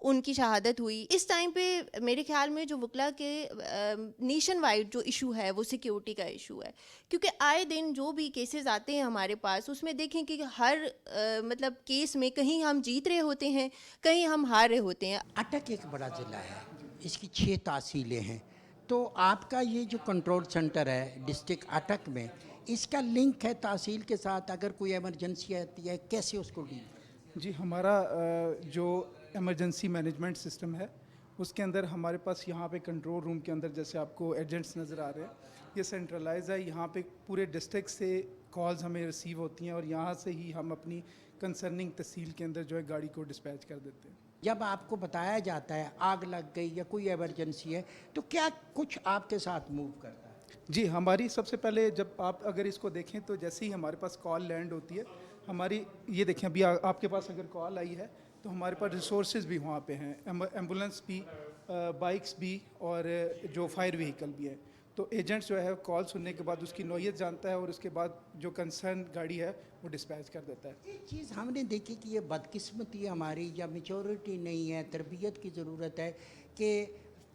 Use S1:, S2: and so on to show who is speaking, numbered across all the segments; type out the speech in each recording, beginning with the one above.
S1: ان کی شہادت ہوئی. اس ٹائم پہ میرے خیال میں جو وکلا کے نیشن وائڈ جو ایشو ہے وہ سیکیورٹی کا ایشو ہے, کیونکہ آئے دن جو بھی کیسز آتے ہیں ہمارے پاس اس میں دیکھیں کہ ہر مطلب کیس میں کہیں ہم جیت رہے ہوتے ہیں, کہیں ہم ہار رہے ہوتے ہیں.
S2: اٹک ایک بڑا ضلع ہے, اس کی 6 تحصیلیں ہیں, تو آپ کا یہ جو کنٹرول سینٹر ہے ڈسٹرکٹ اٹک میں, اس کا لنک ہے تحصیل کے ساتھ؟ اگر کوئی ایمرجنسی آتی ہے کیسے اس کو ڈیل؟
S3: جی, ہمارا جو ایمرجنسی مینجمنٹ سسٹم ہے اس کے اندر ہمارے پاس یہاں پہ کنٹرول روم کے اندر جیسے آپ کو ایجنٹس نظر آ رہے ہیں, یہ سینٹرلائز ہے. یہاں پہ پورے ڈسٹرکٹ سے کالز ہمیں ریسیو ہوتی ہیں اور یہاں سے ہی ہم اپنی کنسرننگ تحصیل کے اندر جو ہے گاڑی کو ڈسپیچ کر دیتے ہیں.
S2: جب آپ کو بتایا جاتا ہے آگ لگ گئی یا کوئی ایمرجنسی ہے تو کیا کچھ آپ کے ساتھ موو کرتا ہے؟
S3: جی, ہماری سب سے پہلے جب آپ اگر اس کو دیکھیں تو جیسے ہی ہمارے پاس کال لینڈ ہوتی ہے, ہماری یہ دیکھیں ابھی آپ کے پاس اگر کال آئی ہے تو ہمارے پاس ریسورسز بھی وہاں پہ ہیں, ایمبولینس بھی, بائکس بھی اور جو فائر وہیکل بھی ہے. تو ایجنٹس جو ہے کال سننے کے بعد اس کی نوعیت جانتا ہے اور اس کے بعد جو کنسرن گاڑی ہے وہ ڈسپیچ کر دیتا ہے.
S2: ایک چیز ہم نے دیکھی کہ یہ بدقسمتی ہماری یا میچورٹی نہیں ہے, تربیت کی ضرورت ہے کہ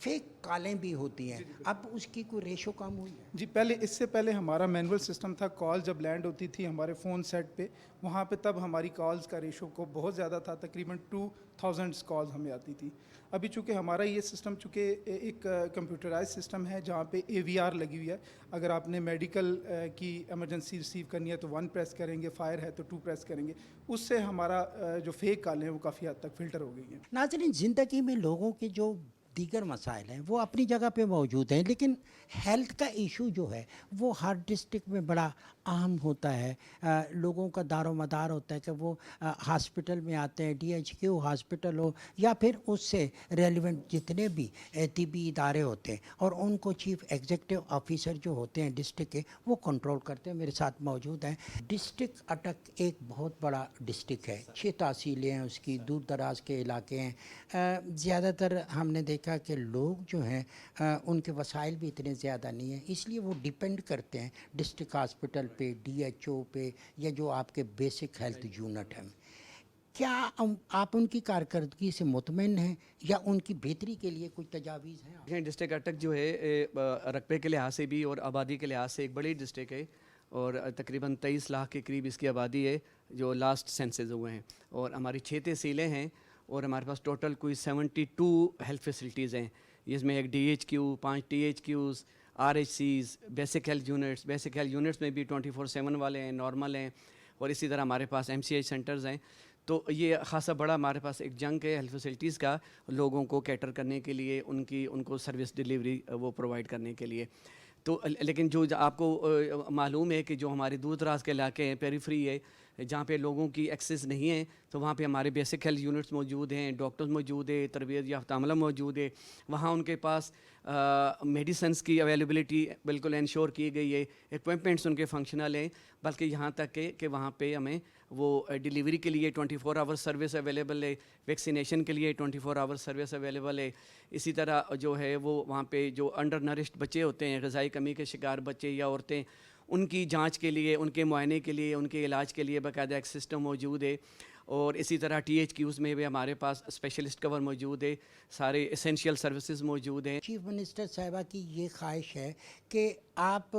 S2: فیک کالیں بھی ہوتی ہیں, اب اس کی کوئی ریشو کم ہوئی ہے؟
S3: جی, پہلے اس سے پہلے ہمارا مینول سسٹم تھا, کال جب لینڈ ہوتی تھی ہمارے فون سیٹ پہ, وہاں پہ تب ہماری کالز کا ریشو کو بہت زیادہ تھا, تقریباً 2000 کالز ہمیں آتی تھی. ابھی چونکہ ہمارا یہ سسٹم چونکہ ایک کمپیوٹرائز سسٹم ہے جہاں پہ AVR لگی ہوئی ہے, اگر آپ نے میڈیکل کی ایمرجنسی ریسیو کرنی ہے تو 1 پریس کریں گے, فائر ہے تو 2 پریس کریں گے, اس سے ہمارا جو فیک کالیں ہیں وہ کافی حد تک فلٹر ہو گئی ہیں.
S2: ناظرین, زندگی میں لوگوں کے جو دیگر مسائل ہیں وہ اپنی جگہ پہ موجود ہیں, لیکن ہیلتھ کا ایشو جو ہے وہ ہر ڈسٹرکٹ میں بڑا اہم ہوتا ہے. لوگوں کا دار و مدار ہوتا ہے کہ وہ ہاسپٹل میں آتے ہیں, DHQ ہاسپٹل ہو یا پھر اس سے ریلیونٹ جتنے بھی طبی ادارے ہوتے ہیں, اور ان کو چیف ایگزیکٹو آفیسر جو ہوتے ہیں ڈسٹرکٹ کے وہ کنٹرول کرتے ہیں. میرے ساتھ موجود ہیں. ڈسٹرکٹ اٹک ایک بہت بڑا ڈسٹرکٹ ہے, 6 تحصیلیں ہیں اس کی, دور دراز کے علاقے ہیں. زیادہ تر ہم نے دیکھا کہ لوگ جو ہیں ان کے وسائل بھی اتنے زیادہ نہیں ہیں, اس لیے وہ ڈیپینڈ کرتے ہیں ڈسٹرکٹ ہاسپٹل پہ, DHO پہ, یا جو آپ کے بیسک ہیلتھ یونٹ ہیں. کیا آپ ان کی کارکردگی سے مطمئن ہیں یا ان کی بہتری کے لیے کچھ تجاویز ہیں؟
S4: ڈسٹرکٹ اٹک جو ہے رقبے کے لحاظ سے بھی اور آبادی کے لحاظ سے ایک بڑی ڈسٹرکٹ ہے, اور تقریباً 23 لاکھ کے قریب اس کی آبادی ہے جو لاسٹ سینسز ہوئے ہیں, اور ہماری 6 تحصیلیں ہیں, اور ہمارے پاس ٹوٹل کوئی 72 ہیلتھ فیسلٹیز ہیں, جس میں ایک DHQ, 5 THQs, RHCs, basic health units. Basic health units میں بھی 24/7 والے ہیں, نارمل ہیں, اور اسی طرح ہمارے پاس MCH سینٹرز ہیں. تو یہ خاصا بڑا ہمارے پاس ایک جنگ ہے ہیلتھ فیسلٹیز کا, لوگوں کو کیٹر کرنے کے لیے, ان کو سروس ڈیلیوری وہ پرووائڈ کرنے کے لیے. تو لیکن جو آپ کو معلوم ہے کہ جو ہمارے دور دراز کے علاقے ہیں, پیریفری ہے, جہاں پہ لوگوں کی ایکسیس نہیں ہے, تو وہاں پہ ہمارے بیسک ہیلتھ یونٹس موجود ہیں, ڈاکٹرز موجود ہے, تربیت یافتہ عملہ موجود ہے. وہاں ان کے پاس میڈیسنس کی اویلیبلٹی بالکل انشور کی گئی ہے, اکوپمنٹس ان کے فنکشنل ہیں, بلکہ یہاں تک کہ وہاں پہ ہمیں وہ ڈیلیوری کے لیے 24 آور سروس اویلیبل ہے, ویکسینیشن کے لیے 24 آور سروس اویلیبل ہے. اسی طرح جو ہے وہ وہاں پہ جو انڈر نرشڈ بچے ہوتے ہیں, غذائی کمی کے شکار بچے یا عورتیں, ان کی جانچ کے لیے, ان کے معائنے کے لیے, ان کے علاج کے لیے باقاعدہ ایک سسٹم موجود ہے. اور اسی طرح THQs میں بھی ہمارے پاس اسپیشلسٹ کور موجود ہے, سارے اسینشیل سروسز موجود ہیں.
S2: چیف منسٹر صاحبہ کی یہ خواہش ہے کہ آپ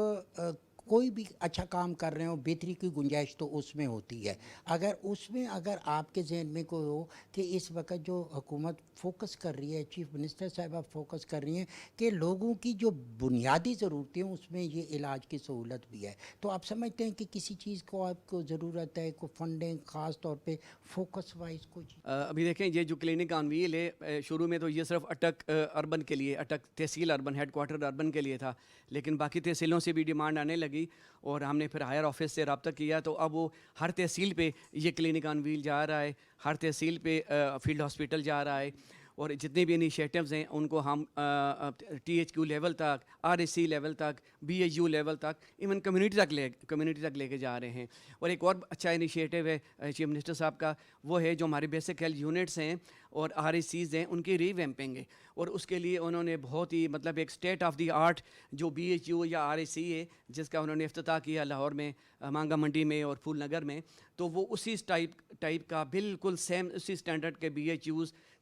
S2: کوئی بھی اچھا کام کر رہے ہوں, بہتری کی گنجائش تو اس میں ہوتی ہے. اگر آپ کے ذہن میں کوئی ہو کہ اس وقت جو حکومت فوکس کر رہی ہے, چیف منسٹر صاحبہ فوکس کر رہی ہیں کہ لوگوں کی جو بنیادی ضرورتیں ہیں اس میں یہ علاج کی سہولت بھی ہے, تو آپ سمجھتے ہیں کہ کسی چیز کو آپ کو ضرورت ہے, کوئی فنڈنگ خاص طور پہ فوکس وائز کچھ؟
S4: ابھی دیکھیں یہ جو کلینک آن ویل ہے, شروع میں تو یہ صرف اٹک اربن کے لیے, اٹک تحصیل اربن ہیڈ کوارٹر اربن کے لیے تھا, لیکن باقی تحصیلوں سے بھی ڈیمانڈ آنے لگی, اور ہم نے پھر ہائر آفس سے رابطہ کیا, تو اب وہ ہر تحصیل پہ یہ کلینک آن ویل جا رہا ہے, ہر تحصیل پہ فیلڈ ہاسپٹل جا رہا ہے, اور جتنے بھی انیشیٹوز ہیں ان کو ہم THQ لیول تک, RHC لیول تک, BHU لیول تک, ایون کمیونٹی تک لے کے جا رہے ہیں. اور ایک اور اچھا انیشیٹو ہے چیف منسٹر صاحب کا, وہ ہے جو ہمارے بیسک ہیلتھ یونٹس ہیں اور RHCs ہیں, ان کی ری ویمپنگ ہے, اور اس کے لیے انہوں نے بہت ہی مطلب ایک اسٹیٹ آف دی آرٹ جو BHU یا RHC ہے, جس کا انہوں نے افتتاح کیا لاہور میں, مانگا منڈی میں اور پھول نگر میں, تو وہ اسی ٹائپ کا بالکل سیم اسی اسٹینڈرڈ کے BHUs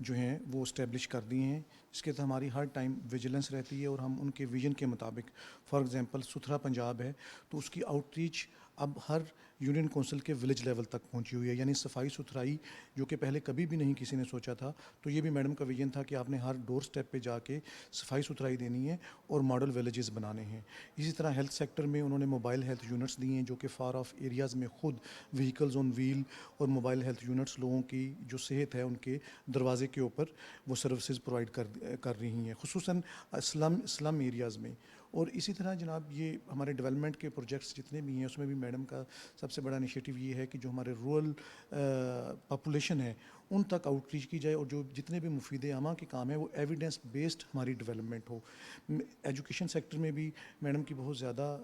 S5: جو ہیں وہ اسٹیبلش کر دیے ہیں. اس کے تحت ہماری ہر ٹائم ویجیلنس رہتی ہے اور ہم ان کے ویژن کے مطابق، فار ایگزامپل ستھرا پنجاب ہے تو اس کی آؤٹ ریچ اب ہر یونین کونسل کے ولیج لیول تک پہنچی ہوئی ہے. یعنی صفائی ستھرائی جو کہ پہلے کبھی بھی نہیں کسی نے سوچا تھا، تو یہ بھی میڈم کا ویژن تھا کہ آپ نے ہر ڈور سٹیپ پہ جا کے صفائی ستھرائی دینی ہے اور ماڈل ولیجز بنانے ہیں. اسی طرح ہیلتھ سیکٹر میں انہوں نے موبائل ہیلتھ یونٹس دیے ہیں جو کہ فار آف ایریاز میں خود وہیکلز آن ویل اور موبائل ہیلتھ یونٹس لوگوں کی جو صحت ہے ان کے دروازے کے اوپر وہ سروسز پرووائڈ کر رہی ہیں، خصوصاً اسلم ایریاز میں. اور اسی طرح جناب یہ ہمارے ڈیولپمنٹ کے پروجیکٹس جتنے بھی ہیں اس میں بھی میڈم کا سب سے بڑا انیشیٹو یہ ہے کہ جو ہمارے رورل پاپولیشن ہے ان تک آؤٹ ریچ کی جائے اور جو جتنے بھی مفید عامہ کے کام ہیں وہ ایویڈنس بیسڈ ہماری ڈیولپمنٹ ہو. ایجوکیشن سیکٹر میں بھی میڈم کی بہت زیادہ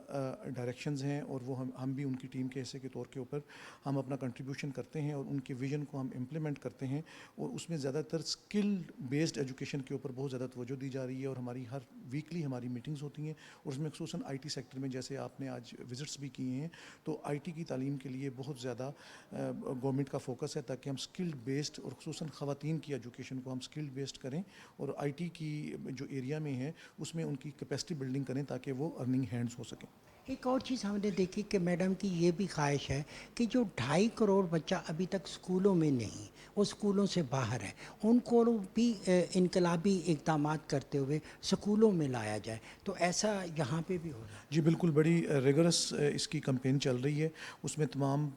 S5: ڈائریکشنز ہیں اور وہ ہم بھی ان کی ٹیم کے حصے کے طور کے اوپر ہم اپنا کنٹریبیوشن کرتے ہیں اور ان کے ویژن کو ہم امپلیمنٹ کرتے ہیں. اور اس میں زیادہ تر اسکلڈ بیسڈ ایجوکیشن کے اوپر بہت زیادہ توجہ دی جا رہی ہے اور ہماری ہر ویکلی ہماری میٹنگز ہوتی ہیں. اور اس میں خصوصاً آئی ٹی سیکٹر میں جیسے آپ نے آج وزٹس بھی کیے ہیں تو آئی ٹی کی تعلیم کے لیے بہت زیادہ گورنمنٹ کا فوکس ہے تاکہ ہم اسکلڈ بیسڈ اور خصوصاً خواتین کی ایجوکیشن کو ہم اسکلڈ بیسڈ کریں اور آئی ٹی کی جو ایریا میں ہے اس میں ان کی کیپیسٹی بلڈنگ کریں تاکہ وہ ارننگ ہینڈز ہو سکیں.
S2: ایک اور چیز ہم نے دیکھی کہ میڈم کی یہ بھی خواہش ہے کہ جو 2.5 کروڑ بچہ ابھی تک اسکولوں میں نہیں، وہ اسکولوں سے باہر ہے، ان کو بھی انقلابی اقدامات کرتے ہوئے اسکولوں میں لایا جائے. تو ایسا یہاں پہ بھی ہو رہا ہے.
S5: جی بالکل، بڑی ریگرس اس کی کمپین چل رہی ہے. اس میں تمام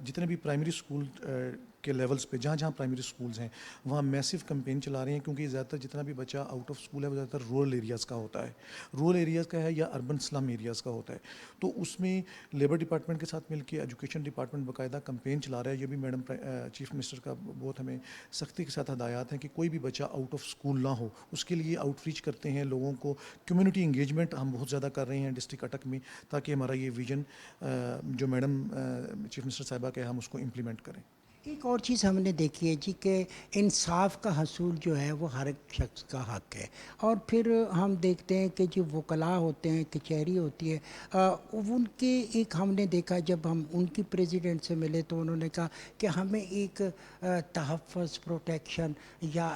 S5: جتنے بھی پرائمری اسکول کے لیولز پہ جہاں پرائمری اسکولز ہیں وہاں میسو کمپین چلا رہے ہیں کیونکہ زیادہ تر جتنا بھی بچہ آؤٹ آف اسکول ہے وہ زیادہ تر رورل ایریاز کا ہوتا ہے، رورل ایریاز کا ہے یا اربن سلم ایریاز کا ہوتا ہے. تو اس میں لیبر ڈپارٹمنٹ کے ساتھ مل کے ایجوکیشن ڈپارٹمنٹ باقاعدہ کمپین چلا رہا ہے. یہ بھی میڈم چیف منسٹر کا بہت ہمیں سختی کے ساتھ ہدایات ہیں کہ کوئی بھی بچہ آؤٹ آف اسکول نہ ہو. اس کے لیے آؤٹ ریچ کرتے ہیں لوگوں کو، کمیونٹی انگیجمنٹ ہم بہت زیادہ کر رہے ہیں ڈسٹرکٹ اٹک میں تاکہ ہمارا یہ ویژن جو میڈم چیف منسٹر صاحبہ کا ہے ہم اس کو امپلیمنٹ کریں.
S2: ایک اور چیز ہم نے دیکھی ہے جی کہ انصاف کا حصول جو ہے وہ ہر ایک شخص کا حق ہے. اور پھر ہم دیکھتے ہیں کہ جو وکلاء ہوتے ہیں، کچہری ہوتی ہے، ان کے ایک ہم نے دیکھا جب ہم ان کی پریزیڈنٹ سے ملے تو انہوں نے کہا کہ ہمیں ایک تحفظ، پروٹیکشن یا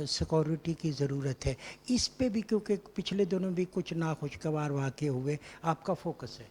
S2: سیکورٹی کی ضرورت ہے. اس پہ بھی کیونکہ پچھلے دنوں بھی کچھ ناخوشگوار واقع ہوئے، آپ کا فوکس ہے.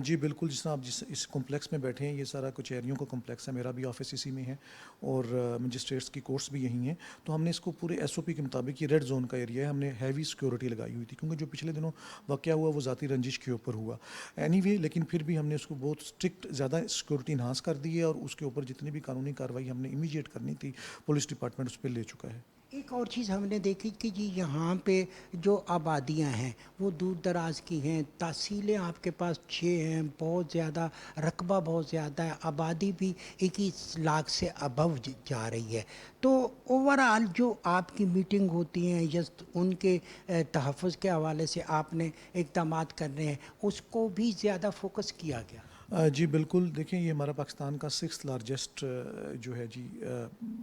S5: جی بالکل، جس طرح آپ اس کمپلیکس میں بیٹھے ہیں یہ سارا کچہریوں کا کمپلیکس ہے، میرا بھی آفس اسی میں ہے اور مجسٹریٹس کی کورٹس بھی یہیں ہیں. تو ہم نے اس کو پورے ایس او پی کے مطابق، یہ ریڈ زون کا ایریا ہے، ہم نے ہیوی سیکورٹی لگائی ہوئی تھی کیونکہ جو پچھلے دنوں واقعہ ہوا وہ ذاتی رنجش کے اوپر ہوا. اینی وے لیکن پھر بھی ہم نے اس کو بہت اسٹرکٹ زیادہ سیکورٹی انہانس کر دی ہے اور اس کے اوپر جتنی بھی قانونی کارروائی ہم نے امیڈیٹ کرنی تھی پولیس ڈپارٹمنٹ اس پہ لے چکا ہے.
S2: ایک اور چیز ہم نے دیکھی کہ جی یہاں پہ جو آبادیاں ہیں وہ دور دراز کی ہیں، تحصیلیں آپ کے پاس 6 ہیں، بہت زیادہ رقبہ بہت زیادہ ہے، آبادی بھی 21 لاکھ سے ابو جا رہی ہے. تو اوورآل جو آپ کی میٹنگ ہوتی ہیں یا ان کے تحفظ کے حوالے سے آپ نے اقدامات کرنے ہیں اس کو بھی زیادہ فوکس کیا گیا.
S5: جی بالکل، دیکھیں یہ ہمارا پاکستان کا 6th لارجسٹ جو ہے جی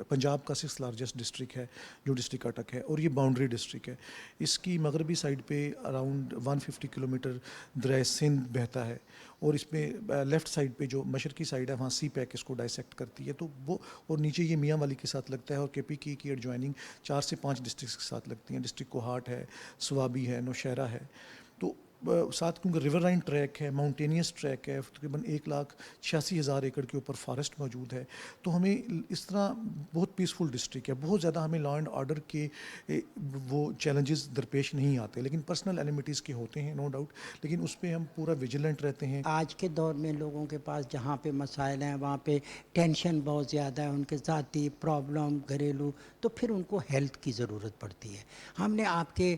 S5: پنجاب کا 6th لارجسٹ ڈسٹرکٹ ہے جو ڈسٹرکٹ اٹک ہے اور یہ باؤنڈری ڈسٹرکٹ ہے. اس کی مغربی سائڈ پہ اراؤنڈ 150 کلومیٹر دریائے سندھ بہتا ہے اور اس میں لیفٹ سائڈ پہ جو مشرقی سائڈ ہے وہاں سی پیک اس کو ڈائسیکٹ کرتی ہے. تو وہ اور نیچے یہ میاں والی کے ساتھ لگتا ہے اور کے پی کی ایڈجوائننگ 4 سے 5 ڈسٹرکس کے ساتھ لگتی ہیں. ڈسٹرکٹ کوہاٹ ہے، سوابی ہے، نوشہرہ ہے. تو ساتھ کیونکہ ریور لائن ٹریک ہے، ماؤنٹینیس ٹریک ہے، تقریباً 1,86,000 ایکڑ کے اوپر فارسٹ موجود ہے. تو ہمیں اس طرح بہت پیسفل ڈسٹرکٹ ہے، بہت زیادہ ہمیں لا اینڈ آرڈر کے وہ چیلنجز درپیش نہیں آتے، لیکن پرسنل ایلیمٹیز کے ہوتے ہیں نو ڈاؤٹ، لیکن اس پہ ہم پورا ویجیلنٹ رہتے ہیں.
S2: آج کے دور میں لوگوں کے پاس جہاں پہ مسائل ہیں وہاں پہ ٹینشن بہت زیادہ ہے، ان کے ذاتی پرابلم، گھریلو، تو پھر ان کو ہیلتھ کی ضرورت پڑتی ہے. ہم نے آپ کے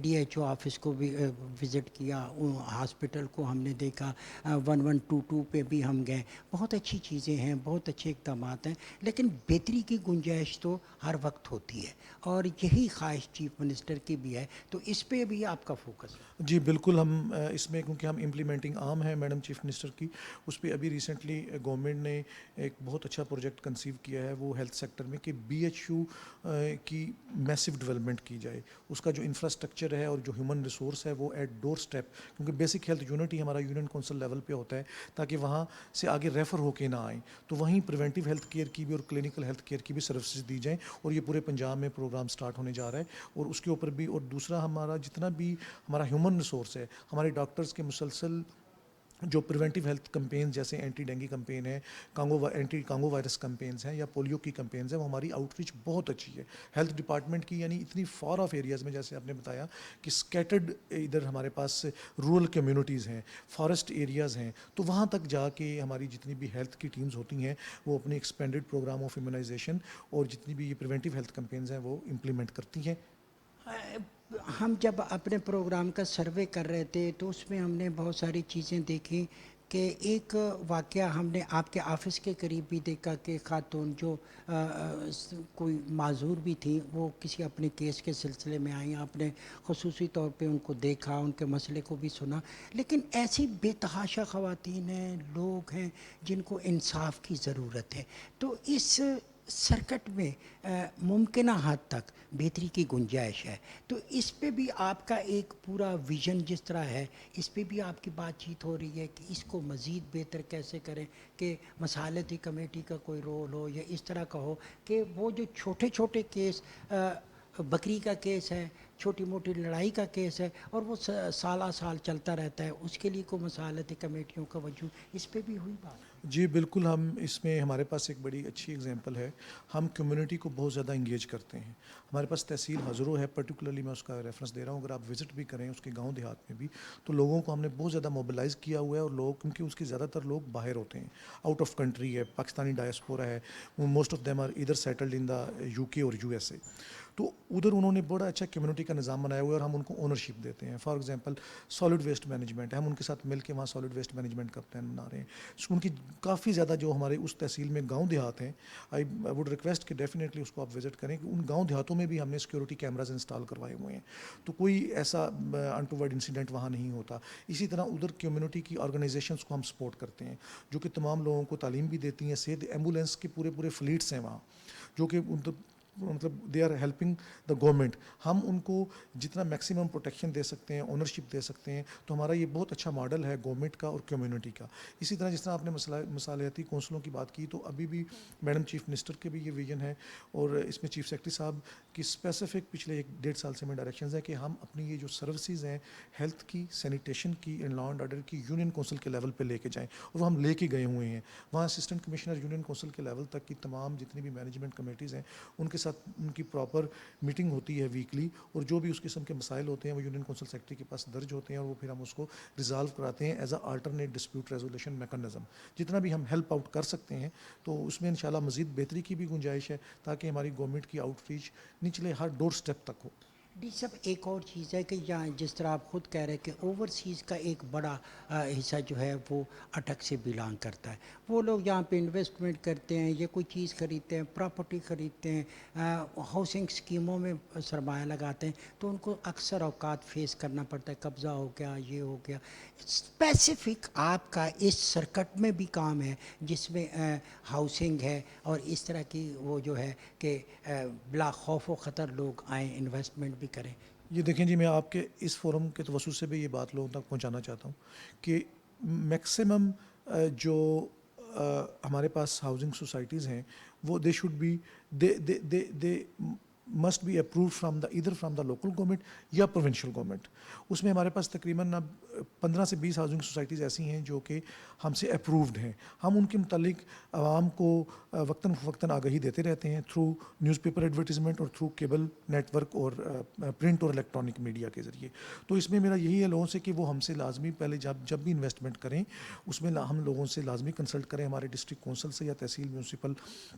S2: ڈی ایچ او آفس کو بھی وزٹ کیا، ہاسپٹل کو ہم نے دیکھا، 1122 پہ بھی ہم گئے. بہت اچھی چیزیں ہیں، بہت اچھے اقدامات ہیں، لیکن بہتری کی گنجائش تو ہر وقت ہوتی ہے اور یہی خواہش چیف منسٹر کی بھی ہے. تو اس پہ بھی آپ کا فوکس ہے.
S5: جی بالکل، ہم اس میں کیونکہ ہم امپلیمنٹنگ عام ہے میڈم چیف منسٹر کی، اس پہ ابھی ریسنٹلی گورنمنٹ نے ایک بہت اچھا پروجیکٹ کنسیو کیا ہے وہ ہیلتھ سیکٹر میں کہ بی ایچ یو کی میسو ڈیولپمنٹ کی جائے. اس کا جو انفراسٹرکچر ہے اور جو ہیومن ریسورس ہے وہ ایٹ ڈور اسٹیپ, کیونکہ بیسک ہیلتھ یونٹ ہی ہمارا یونین کونسل لیول پہ ہوتا ہے تاکہ وہاں سے آگے ریفر ہو کے نہ آئیں, تو وہیں پریونٹیو ہیلتھ کیئر کی بھی اور کلینکل ہیلتھ کیئر کی بھی سروسز دی جائیں, اور یہ پورے پنجاب میں پروگرام سٹارٹ ہونے جا رہا ہے. اور اس کے اوپر بھی, اور دوسرا ہمارا جتنا بھی ہمارا ہیومن ریسورس ہے, ہمارے ڈاکٹرز کے مسلسل جو پریونٹیو ہیلتھ کمپینز جیسے اینٹی ڈینگی کمپین ہے, اینٹی کانگو وائرس کمپینز ہیں یا پولیو کی کمپینز ہیں, وہ ہماری آؤٹ ریچ بہت اچھی ہے ہیلتھ ڈپارٹمنٹ کی, یعنی اتنی فار آف ایریاز میں, جیسے آپ نے بتایا کہ اسکیٹرڈ ادھر ہمارے پاس رورل کمیونٹیز ہیں, فارسٹ ایریاز ہیں, تو وہاں تک جا کے ہماری جتنی بھی ہیلتھ کی ٹیمز ہوتی ہیں وہ اپنی ایکسپینڈیڈ پروگرام آف امیونائزیشن اور جتنی بھی یہ پریونٹیو ہیلتھ کمپینز ہیں وہ امپلیمنٹ کرتی ہیں.
S2: ہم جب اپنے پروگرام کا سروے کر رہے تھے تو اس میں ہم نے بہت ساری چیزیں دیکھی کہ ایک واقعہ ہم نے آپ کے آفس کے قریب بھی دیکھا کہ خاتون جو کوئی معذور بھی تھی, وہ کسی اپنے کیس کے سلسلے میں آئیں, آپ نے خصوصی طور پہ ان کو دیکھا, ان کے مسئلے کو بھی سنا. لیکن ایسی بے تحاشا خواتین ہیں, لوگ ہیں جن کو انصاف کی ضرورت ہے. تو اس سرکٹ میں ممکنہ حد تک بہتری کی گنجائش ہے, تو اس پہ بھی آپ کا ایک پورا ویژن جس طرح ہے, اس پہ بھی آپ کی بات چیت ہو رہی ہے کہ اس کو مزید بہتر کیسے کریں, کہ مصالحتی کمیٹی کا کوئی رول ہو یا اس طرح کا ہو کہ وہ جو چھوٹے چھوٹے کیس, بکری کا کیس ہے, چھوٹی موٹی لڑائی کا کیس ہے اور وہ سالہ سال چلتا رہتا ہے, اس کے لیے کوئی مصالحتی کمیٹیوں کا وجود, اس پہ بھی ہوئی بات؟
S5: جی بالکل, ہم اس میں ہمارے پاس ایک بڑی اچھی اگزامپل ہے. ہم کمیونٹی کو بہت زیادہ انگیج کرتے ہیں. ہمارے پاس تحصیل ہزرو ہے, پرٹیکولرلی میں اس کا ریفرنس دے رہا ہوں, اگر آپ وزٹ بھی کریں اس کے گاؤں دیہات میں بھی, تو لوگوں کو ہم نے بہت زیادہ موبلائز کیا ہوا ہے. اور لوگ, کیونکہ اس کے زیادہ تر لوگ باہر ہوتے ہیں, آؤٹ آف کنٹری ہے, پاکستانی ڈائسپورا ہے, most of them are either settled in the UK اور USA. تو ادھر انہوں نے بڑا اچھا کمیونٹی کا نظام بنایا ہوا ہے, اور ہم ان کو اونرشپ دیتے ہیں. For example solid waste management ہے, ہم ان کے ساتھ مل کے وہاں سالڈ ویسٹ مینجمنٹ کا پلان بنا رہے ہیں. ان کی کافی زیادہ جو ہمارے اس تحصیل میں گاؤں دیہات ہیں, آئی ووڈ ریکویسٹ کہ ڈیفینیٹلی اس کو آپ وزٹ کریں, کہ ان گاؤں دیہاتوں میں بھی ہم نے سیکورٹی کیمراز انسٹال کروائے ہوئے ہیں, تو کوئی ایسا انٹوورڈ انسیڈنٹ وہاں نہیں ہوتا. اسی طرح ادھر کمیونٹی کی آرگنائزیشنس کو ہم سپورٹ کرتے ہیں, جو کہ تمام لوگوں کو تعلیم بھی دیتی ہیں. صحت ایمبولینس کے پورے فلیٹس ہیں وہاں, جو کہ مطلب they are helping the government. ہم ان کو جتنا میکسیمم پروٹیکشن دے سکتے ہیں, اونرشپ دے سکتے ہیں, تو ہمارا یہ بہت اچھا ماڈل ہے گورنمنٹ کا اور کمیونٹی کا. اسی طرح جس طرح آپ نے مصالحتی کونسلوں کی بات کی, تو ابھی بھی میڈم چیف منسٹر کے بھی یہ ویژن ہے, اور اس میں چیف سیکرٹری صاحب کی اسپیسیفک پچھلے 1.5 سال سے میں ڈائریکشنز ہیں کہ ہم اپنی یہ جو سروسز ہیں ہیلتھ کی, سینیٹیشن کی, اینڈ لا اینڈ آرڈر کی, یونین کونسل کے لیول پہ لے کے جائیں, اور وہ ہم لے کے گئے ہوئے ہیں. وہاں اسسٹنٹ کمشنر یونین کونسل کے لیول تک کی تمام جتنی بھی مینجمنٹ کمیٹیز ہیں, ان کے ساتھ ان کی پراپر میٹنگ ہوتی ہے ویکلی, اور جو بھی اس قسم کے مسائل ہوتے ہیں وہ یونین کونسل سیکرٹری کے پاس درج ہوتے ہیں, اور وہ پھر ہم اس کو ریزالو کراتے ہیں as a alternate dispute resolution mechanism. جتنا بھی ہم ہیلپ آؤٹ کر سکتے ہیں, تو اس میں انشاءاللہ مزید بہتری کی بھی گنجائش ہے, تاکہ ہماری گورنمنٹ کی آؤٹ ریچ نچلے ہر ڈور سٹیپ تک ہو.
S2: ڈی صاحب, ایک اور چیز ہے کہ یہاں جس طرح آپ خود کہہ رہے ہیں کہ اوورسیز کا ایک بڑا حصہ جو ہے وہ اٹک سے بلانگ کرتا ہے. وہ لوگ یہاں پہ انویسٹمنٹ کرتے ہیں, یا کوئی چیز خریدتے ہیں, پراپرٹی خریدتے ہیں, ہاؤسنگ اسکیموں میں سرمایہ لگاتے ہیں, تو ان کو اکثر اوقات فیس کرنا پڑتا ہے, قبضہ ہو گیا, یہ ہو گیا. اسپیسیفک آپ کا اس سرکٹ میں بھی کام ہے جس میں ہاؤسنگ ہے, اور اس طرح کی وہ جو ہے کہ بلا خوف و خطر لوگ آئیں, انویسٹمنٹ بھی کریں.
S5: یہ دیکھیں جی, میں آپ کے اس فورم کے توسط سے بھی یہ بات لوگوں تک پہنچانا چاہتا ہوں کہ میکسیمم جو ہمارے پاس ہاؤسنگ سوسائٹیز ہیں, وہ they should be they must be approved from the ادھر فرام دا لوکل گورنمنٹ یا پروونشل گورنمنٹ. اس میں ہمارے پاس تقریباً اب 15 سے 20 ہاؤسنگ سوسائٹیز ایسی ہیں جو کہ ہم سے اپرووڈ ہیں. ہم ان کے متعلق عوام کو وقتاً فوقتاً آگاہی دیتے رہتے ہیں تھرو نیوز پیپر ایڈورٹیزمنٹ اور تھرو کیبل نیٹ ورک اور پرنٹ اور الیکٹرانک میڈیا کے ذریعے. تو اس میں میرا یہی ہے لوگوں سے کہ وہ ہم سے لازمی پہلے جب بھی انویسٹمنٹ کریں, اس میں ہم لوگوں سے لازمی کنسلٹ کریں, ہمارے ڈسٹرکٹ کونسل سے یا تحصیل میونسپل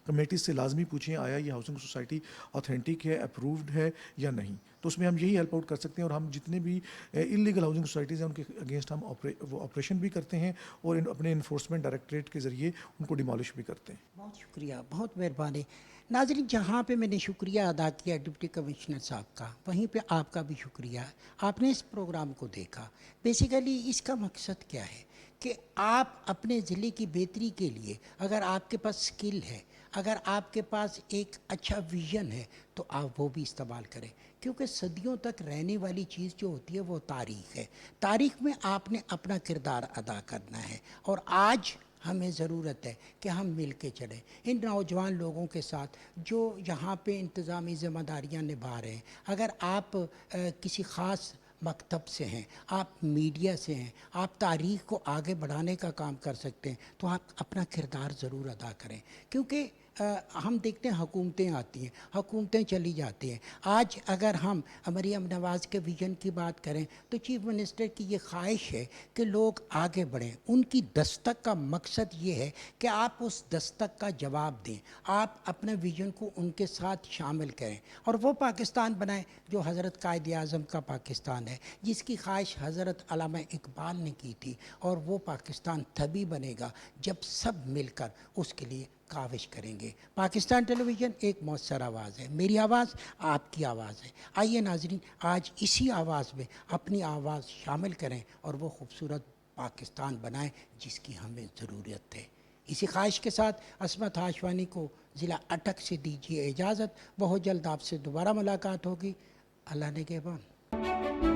S5: کمیٹیز سے لازمی پوچھیں آیا یہ ہاؤسنگ سوسائٹی آتھینٹک ہے, اپرووڈ ہے یا نہیں. تو اس میں ہم یہی ہیلپ آؤٹ کر سکتے ہیں, اور ہم جتنے بھی انلیگل ہاؤسنگ سوسائٹیز ہیں ان کے اگینسٹ ہم وہ آپریشن بھی کرتے ہیں, اور اپنے انفورسمنٹ ڈائریکٹریٹ کے ذریعے ان کو ڈیمالش بھی کرتے ہیں.
S2: بہت شکریہ, بہت مہربانی. ناظرین, جہاں پہ میں نے شکریہ ادا کیا ڈپٹی کمشنر صاحب کا, وہیں پہ آپ کا بھی شکریہ. آپ نے اس پروگرام کو دیکھا. بیسیکلی اس کا مقصد کیا ہے کہ آپ اپنے ضلع کی بہتری کے لیے اگر آپ کے پاس سکل ہے، اگر آپ کے پاس ایک اچھا ویژن ہے تو آپ وہ بھی استعمال کریں، کیونکہ صدیوں تک رہنے والی چیز جو ہوتی ہے وہ تاریخ ہے۔ تاریخ میں آپ نے اپنا کردار ادا کرنا ہے، اور آج ہمیں ضرورت ہے کہ ہم مل کے چلیں ان نوجوان لوگوں کے ساتھ جو یہاں پہ انتظامی ذمہ داریاں نبھا رہے ہیں۔ اگر آپ کسی خاص مکتب سے ہیں، آپ میڈیا سے ہیں، آپ تاریخ کو آگے بڑھانے کا کام کر سکتے ہیں، تو آپ اپنا کردار ضرور ادا کریں، کیونکہ ہم دیکھتے ہیں حکومتیں آتی ہیں، حکومتیں چلی جاتی ہیں۔ آج اگر ہم مریم نواز کے ویژن کی بات کریں تو چیف منسٹر کی یہ خواہش ہے کہ لوگ آگے بڑھیں۔ ان کی دستک کا مقصد یہ ہے کہ آپ اس دستک کا جواب دیں، آپ اپنے ویژن کو ان کے ساتھ شامل کریں اور وہ پاکستان بنائیں جو حضرت قائد اعظم کا پاکستان ہے، جس کی خواہش حضرت علامہ اقبال نے کی تھی، اور وہ پاکستان تبھی بنے گا جب سب مل کر اس کے لیے کاوش کریں گے۔ پاکستان ٹیلی ویژن ایک مؤثر آواز ہے، میری آواز آپ کی آواز ہے۔ آئیے ناظرین، آج اسی آواز میں اپنی آواز شامل کریں اور وہ خوبصورت پاکستان بنائیں جس کی ہمیں ضرورت ہے۔ اسی خواہش کے ساتھ عصمت ہاشوانی کو ضلع اٹک سے دیجیے اجازت۔ بہت جلد آپ سے دوبارہ ملاقات ہوگی۔ اللہ نگہبان۔